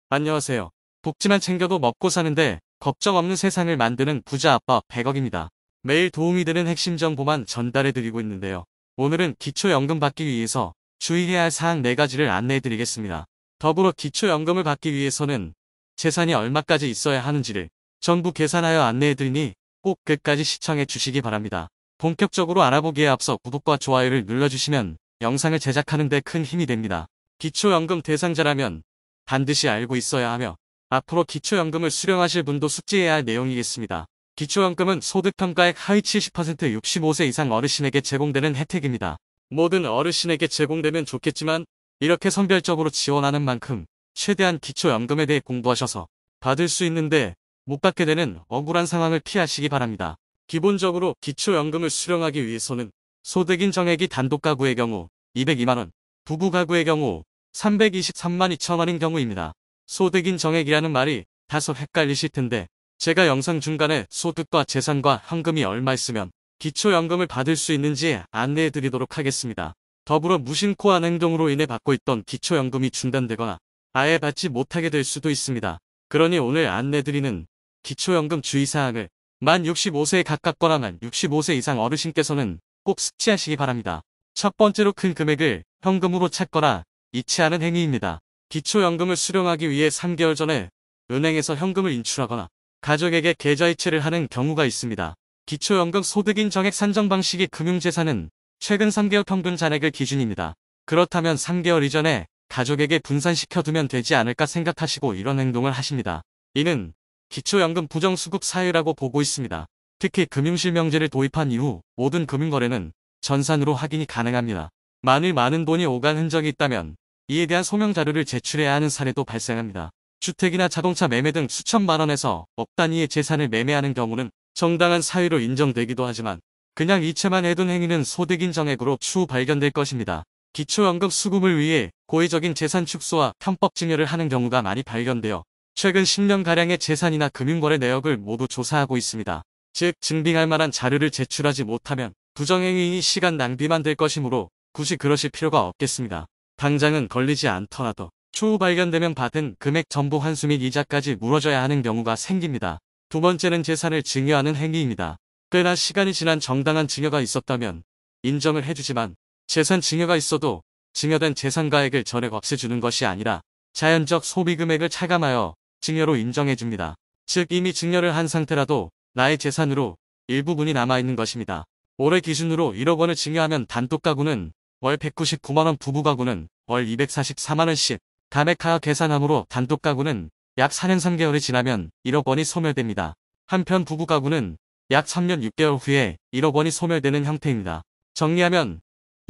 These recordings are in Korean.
안녕하세요. 복지만 챙겨도 먹고 사는데 걱정 없는 세상을 만드는 부자 아빠 100억입니다. 매일 도움이 되는 핵심 정보만 전달해드리고 있는데요. 오늘은 기초연금 받기 위해서 주의해야 할 사항 4가지를 안내해드리겠습니다. 더불어 기초연금을 받기 위해서는 재산이 얼마까지 있어야 하는지를 전부 계산하여 안내해드리니 꼭 끝까지 시청해 주시기 바랍니다. 본격적으로 알아보기에 앞서 구독과 좋아요를 눌러주시면 영상을 제작하는 데 큰 힘이 됩니다. 기초연금 대상자라면 반드시 알고 있어야 하며 앞으로 기초연금을 수령하실 분도 숙지해야 할 내용이겠습니다. 기초연금은 소득평가액 하위 70% 65세 이상 어르신에게 제공되는 혜택입니다. 모든 어르신에게 제공되면 좋겠지만 이렇게 선별적으로 지원하는 만큼 최대한 기초연금에 대해 공부하셔서 받을 수 있는데 못 받게 되는 억울한 상황을 피하시기 바랍니다. 기본적으로 기초연금을 수령하기 위해서는 소득인 정액이 단독 가구의 경우 202만원, 부부 가구의 경우 323만 2천원인 경우입니다. 소득인 정액이라는 말이 다소 헷갈리실 텐데 제가 영상 중간에 소득과 재산과 현금이 얼마 있으면 기초연금을 받을 수 있는지 안내해 드리도록 하겠습니다. 더불어 무심코한 행동으로 인해 받고 있던 기초연금이 중단되거나 아예 받지 못하게 될 수도 있습니다. 그러니 오늘 안내 드리는 기초연금 주의사항을 만 65세에 가깝거나 만 65세 이상 어르신께서는 꼭 숙지하시기 바랍니다. 첫 번째로 큰 금액을 현금으로 찾거나 이체하는 행위입니다. 기초연금을 수령하기 위해 3개월 전에 은행에서 현금을 인출하거나 가족에게 계좌이체를 하는 경우가 있습니다. 기초연금 소득인 정액 산정 방식이 금융재산은 최근 3개월 평균 잔액을 기준입니다. 그렇다면 3개월 이전에 가족에게 분산시켜두면 되지 않을까 생각하시고 이런 행동을 하십니다. 이는 기초연금 부정수급 사유라고 보고 있습니다. 특히 금융실명제를 도입한 이후 모든 금융거래는 전산으로 확인이 가능합니다. 만일 많은 돈이 오간 흔적이 있다면 이에 대한 소명자료를 제출해야 하는 사례도 발생합니다. 주택이나 자동차 매매 등 수천만 원에서 억 단위의 재산을 매매하는 경우는 정당한 사유로 인정되기도 하지만 그냥 이체만 해둔 행위는 소득인 정액으로 추후 발견될 것입니다. 기초연금 수급을 위해 고의적인 재산 축소와 편법 증여를 하는 경우가 많이 발견되어 최근 10년가량의 재산이나 금융거래 내역을 모두 조사하고 있습니다. 즉 증빙할 만한 자료를 제출하지 못하면 부정행위이니 시간 낭비만 될 것이므로 굳이 그러실 필요가 없겠습니다. 당장은 걸리지 않더라도 추후 발견되면 받은 금액 전부 환수 및 이자까지 물어줘야 하는 경우가 생깁니다. 두 번째는 재산을 증여하는 행위입니다. 꽤나 시간이 지난 정당한 증여가 있었다면 인정을 해주지만 재산 증여가 있어도 증여된 재산가액을 전액 없애주는 것이 아니라 자연적 소비 금액을 차감하여 증여로 인정해줍니다. 즉 이미 증여를 한 상태라도 나의 재산으로 일부분이 남아있는 것입니다. 올해 기준으로 1억 원을 증여하면 단독 가구는 월 199만원, 부부 가구는 월 244만원씩 감액하여 계산하므로 단독 가구는 약 4년 3개월이 지나면 1억 원이 소멸됩니다. 한편 부부 가구는 약 3년 6개월 후에 1억 원이 소멸되는 형태입니다. 정리하면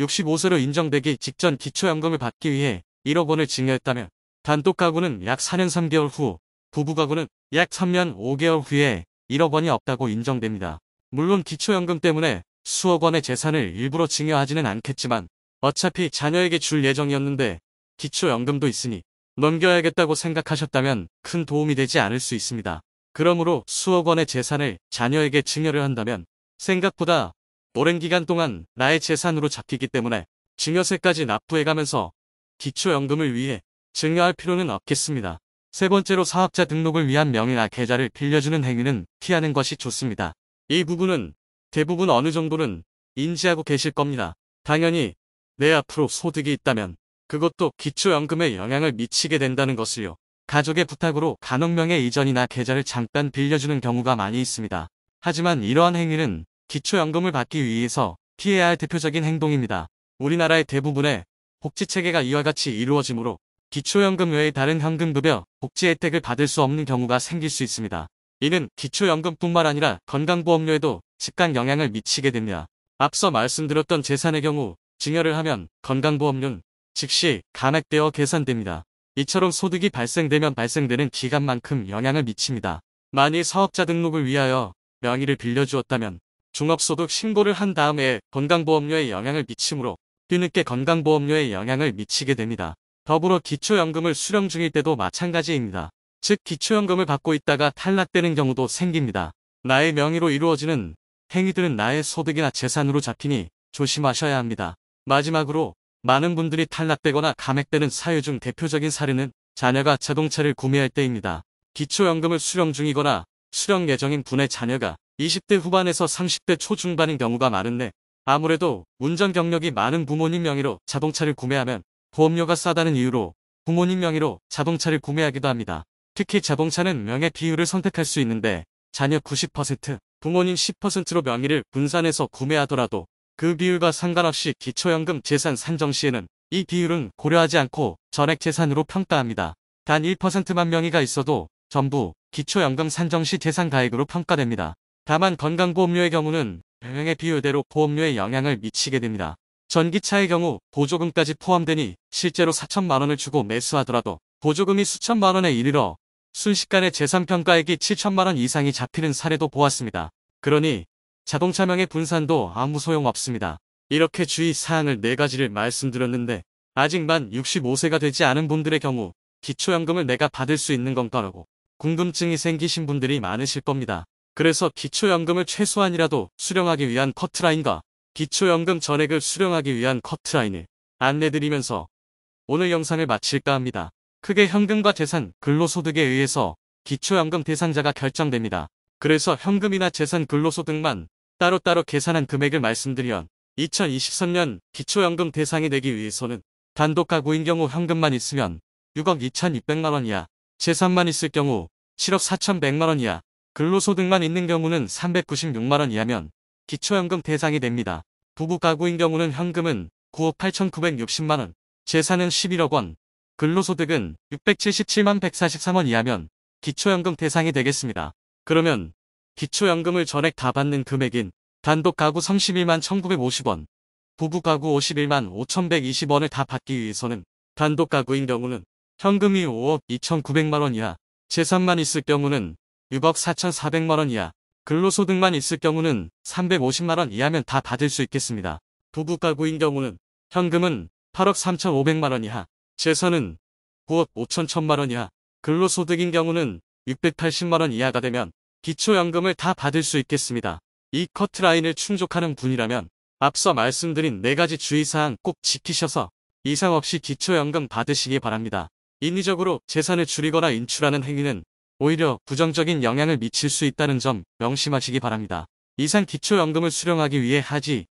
65세로 인정되기 직전 기초연금을 받기 위해 1억 원을 증여했다면 단독 가구는 약 4년 3개월 후, 부부 가구는 약 3년 5개월 후에 1억 원이 없다고 인정됩니다. 물론 기초연금 때문에 수억 원의 재산을 일부러 증여하지는 않겠지만 어차피 자녀에게 줄 예정이었는데 기초연금도 있으니 넘겨야겠다고 생각하셨다면 큰 도움이 되지 않을 수 있습니다. 그러므로 수억 원의 재산을 자녀에게 증여를 한다면 생각보다 오랜 기간 동안 나의 재산으로 잡히기 때문에 증여세까지 납부해가면서 기초연금을 위해 증여할 필요는 없겠습니다. 세 번째로 사업자 등록을 위한 명의나 계좌를 빌려주는 행위는 피하는 것이 좋습니다. 이 부분은 대부분 어느 정도는 인지하고 계실 겁니다. 당연히 내 앞으로 소득이 있다면 그것도 기초연금에 영향을 미치게 된다는 것을요. 가족의 부탁으로 가능명의 이전이나 계좌를 잠깐 빌려주는 경우가 많이 있습니다. 하지만 이러한 행위는 기초연금을 받기 위해서 피해야 할 대표적인 행동입니다. 우리나라의 대부분의 복지체계가 이와 같이 이루어지므로 기초연금 외의 다른 현금급여, 복지 혜택을 받을 수 없는 경우가 생길 수 있습니다. 이는 기초연금뿐만 아니라 건강보험료에도 즉각 영향을 미치게 됩니다. 앞서 말씀드렸던 재산의 경우 증여를 하면 건강보험료는 즉시 감액되어 계산됩니다. 이처럼 소득이 발생되면 발생되는 기간만큼 영향을 미칩니다. 만일 사업자 등록을 위하여 명의를 빌려주었다면 종합소득 신고를 한 다음에 건강보험료에 영향을 미치므로 뒤늦게 건강보험료에 영향을 미치게 됩니다. 더불어 기초연금을 수령 중일 때도 마찬가지입니다. 즉 기초연금을 받고 있다가 탈락되는 경우도 생깁니다. 나의 명의로 이루어지는 행위들은 나의 소득이나 재산으로 잡히니 조심하셔야 합니다. 마지막으로 많은 분들이 탈락되거나 감액되는 사유 중 대표적인 사례는 자녀가 자동차를 구매할 때입니다. 기초연금을 수령 중이거나 수령 예정인 분의 자녀가 20대 후반에서 30대 초중반인 경우가 많은데 아무래도 운전 경력이 많은 부모님 명의로 자동차를 구매하면 보험료가 싸다는 이유로 부모님 명의로 자동차를 구매하기도 합니다. 특히 자동차는 명의 비율을 선택할 수 있는데 자녀 90%, 부모님 10%로 명의를 분산해서 구매하더라도 그 비율과 상관없이 기초연금 재산 산정 시에는 이 비율은 고려하지 않고 전액 재산으로 평가합니다. 단 1%만 명의가 있어도 전부 기초연금 산정 시 재산 가액으로 평가됩니다. 다만 건강보험료의 경우는 명의 비율대로 보험료에 영향을 미치게 됩니다. 전기차의 경우 보조금까지 포함되니 실제로 4천만 원을 주고 매수하더라도 보조금이 수천만 원에 이르러 순식간에 재산평가액이 7천만 원 이상이 잡히는 사례도 보았습니다. 그러니 자동차명의 분산도 아무 소용없습니다. 이렇게 주의사항을 4가지를 말씀드렸는데 아직 만 65세가 되지 않은 분들의 경우 기초연금을 내가 받을 수 있는 건가라고 궁금증이 생기신 분들이 많으실 겁니다. 그래서 기초연금을 최소한이라도 수령하기 위한 커트라인과 기초연금 전액을 수령하기 위한 커트라인을 안내드리면서 오늘 영상을 마칠까 합니다. 크게 현금과 재산, 근로소득에 의해서 기초연금 대상자가 결정됩니다. 그래서 현금이나 재산, 근로소득만 따로따로 계산한 금액을 말씀드리면 2023년 기초연금 대상이 되기 위해서는 단독 가구인 경우 현금만 있으면 6억 2,600만 원 이하, 재산만 있을 경우 7억 4,100만 원 이하, 근로소득만 있는 경우는 396만 원 이하면 기초연금 대상이 됩니다. 부부 가구인 경우는 현금은 9억 8,960만 원, 재산은 11억 원, 근로소득은 677만 143원 이하면 기초연금 대상이 되겠습니다. 그러면 기초연금을 전액 다 받는 금액인 단독 가구 31만 1,950원, 부부 가구 51만 5,120원을 다 받기 위해서는 단독 가구인 경우는 현금이 5억 2,900만 원 이하, 재산만 있을 경우는 6억 4,400만 원 이하, 근로소득만 있을 경우는 350만 원 이하면 다 받을 수 있겠습니다. 부부 가구인 경우는 현금은 8억 3,500만 원 이하, 재산은 9억 5,100만 원 이하, 근로소득인 경우는 680만 원 이하가 되면 기초연금을 다 받을 수 있겠습니다. 이 커트라인을 충족하는 분이라면 앞서 말씀드린 4가지 주의사항 꼭 지키셔서 이상 없이 기초연금 받으시기 바랍니다. 인위적으로 재산을 줄이거나 인출하는 행위는 오히려 부정적인 영향을 미칠 수 있다는 점 명심하시기 바랍니다. 이상 기초연금을 수령하기 위해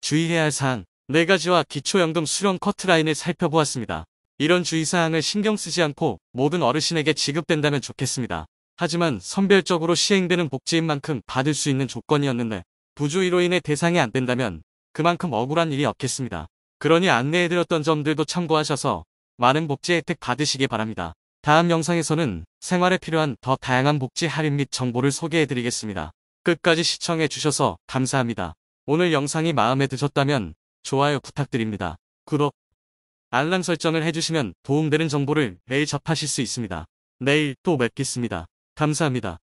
주의해야 할 사항 4가지와 기초연금 수령 커트라인을 살펴보았습니다. 이런 주의사항을 신경 쓰지 않고 모든 어르신에게 지급된다면 좋겠습니다. 하지만 선별적으로 시행되는 복지인 만큼 받을 수 있는 조건이었는데 부주의로 인해 대상이 안 된다면 그만큼 억울한 일이 없겠습니다. 그러니 안내해드렸던 점들도 참고하셔서 많은 복지 혜택 받으시기 바랍니다. 다음 영상에서는 생활에 필요한 더 다양한 복지 할인 및 정보를 소개해드리겠습니다. 끝까지 시청해주셔서 감사합니다. 오늘 영상이 마음에 드셨다면 좋아요 부탁드립니다. 구독, 알람 설정을 해주시면 도움되는 정보를 매일 접하실 수 있습니다. 내일 또 뵙겠습니다. 감사합니다.